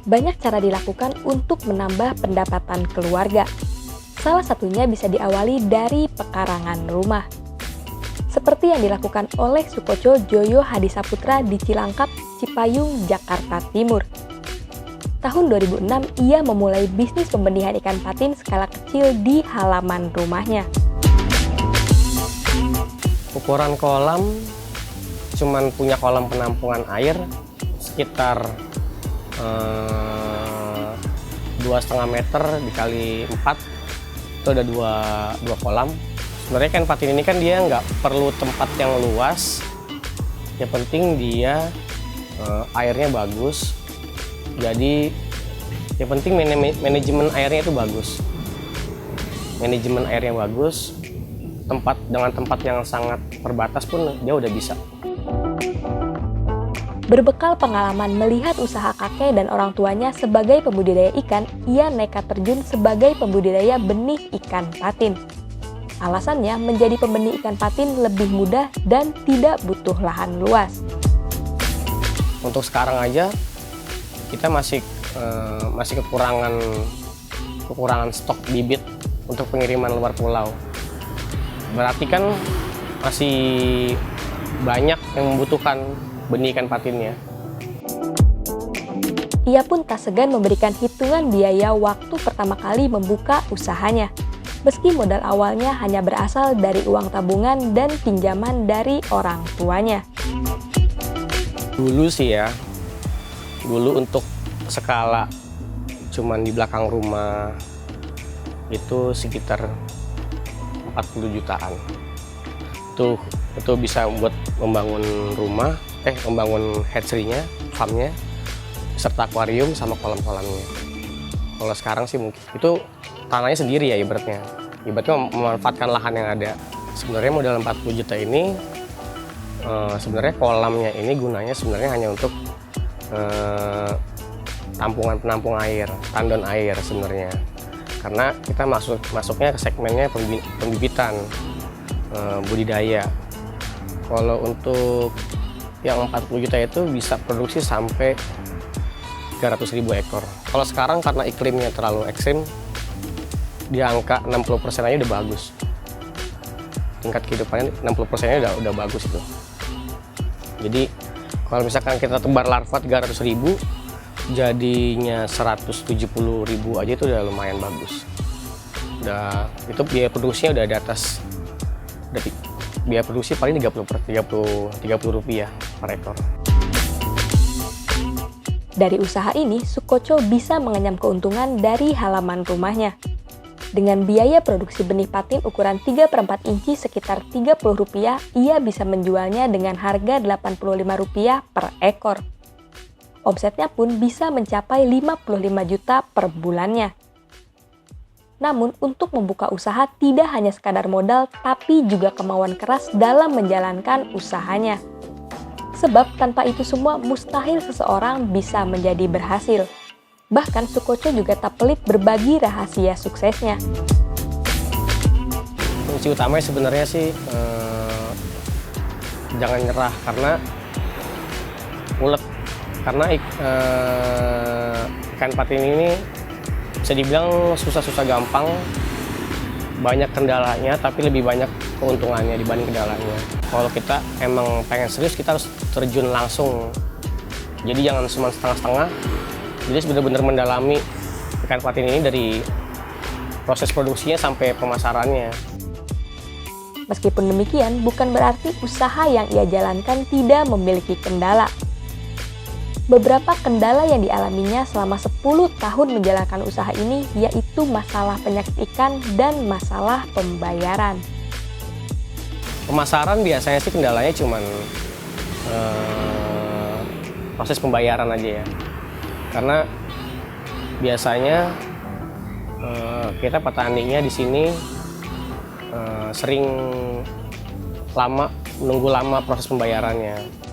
Banyak cara dilakukan untuk menambah pendapatan keluarga. Salah satunya bisa diawali dari pekarangan rumah. Seperti yang dilakukan oleh Sukoco Joyo Hadisaputra di Cilangkap, Cipayung, Jakarta Timur. Tahun 2006, ia memulai bisnis pembenihan ikan patin skala kecil di halaman rumahnya. Ukuran kolam, cuman punya kolam penampungan air sekitar 2,5 meter dikali 4, itu ada dua kolam. Sebenarnya ikan patin ini kan dia nggak perlu tempat yang luas, yang penting dia airnya bagus. Jadi yang penting manajemen airnya itu bagus. Manajemen airnya bagus, dengan tempat yang sangat terbatas pun dia udah bisa. Berbekal pengalaman melihat usaha kakek dan orang tuanya sebagai pembudidaya ikan, ia nekat terjun sebagai pembudidaya benih ikan patin. Alasannya menjadi pembenih ikan patin lebih mudah dan tidak butuh lahan luas. Untuk sekarang aja kita masih kekurangan stok bibit untuk pengiriman luar pulau. Berarti kan masih banyak yang membutuhkan benih ikan patinnya. Ia pun tak segan memberikan hitungan biaya waktu pertama kali membuka usahanya. Meski modal awalnya hanya berasal dari uang tabungan dan pinjaman dari orang tuanya. Dulu sih ya, dulu untuk skala cuman di belakang rumah itu sekitar 40 jutaan. Itu bisa buat membangun membangun hatchery-nya, farm-nya, serta akuarium sama kolam-kolamnya. Kalau sekarang sih mungkin itu tanahnya sendiri ya ibaratnya memanfaatkan lahan yang ada. Sebenarnya modal 40 juta ini sebenarnya kolamnya ini gunanya sebenarnya hanya untuk penampung air, tandon air sebenarnya. Karena kita masuknya ke segmennya pembibitan, budidaya. Kalau untuk yang 40 juta itu bisa produksi sampai 300.000 ekor. Kalau sekarang karena iklimnya terlalu ekstrim, di angka 60% aja udah bagus. Tingkat kehidupannya 60%-nya udah bagus itu. Jadi kalau misalkan kita tebar larva 300.000, jadinya 170.000 aja itu udah lumayan bagus. Itu biaya produksinya udah di atas, biaya produksi paling 30 rupiah per ekor. Dari usaha ini, Sukoco bisa mengenyam keuntungan dari halaman rumahnya. Dengan biaya produksi benih patin ukuran 3/4 inci sekitar Rp30, ia bisa menjualnya dengan harga Rp85 per ekor. Omsetnya pun bisa mencapai 55 juta per bulannya. Namun, untuk membuka usaha tidak hanya sekadar modal, tapi juga kemauan keras dalam menjalankan usahanya. Sebab tanpa itu semua mustahil seseorang bisa menjadi berhasil. Bahkan Sukoco juga tak pelit berbagi rahasia suksesnya. Kunci utamanya sebenarnya sih jangan nyerah karena ulet. Karena ikan patin ini bisa dibilang susah-susah gampang, banyak kendalanya tapi lebih banyak keuntungannya dibanding kendalanya. Kalau kita emang pengen serius, kita harus terjun langsung. Jadi jangan cuma setengah-setengah. Jadi benar-benar mendalami ikan patin ini dari proses produksinya sampai pemasarannya. Meskipun demikian, bukan berarti usaha yang ia jalankan tidak memiliki kendala. Beberapa kendala yang dialaminya selama 10 tahun menjalankan usaha ini yaitu masalah penyakit ikan dan masalah pembayaran. Pemasaran biasanya sih kendalanya cuman proses pembayaran aja ya. Karena biasanya kita petaninya di sini sering menunggu lama proses pembayarannya.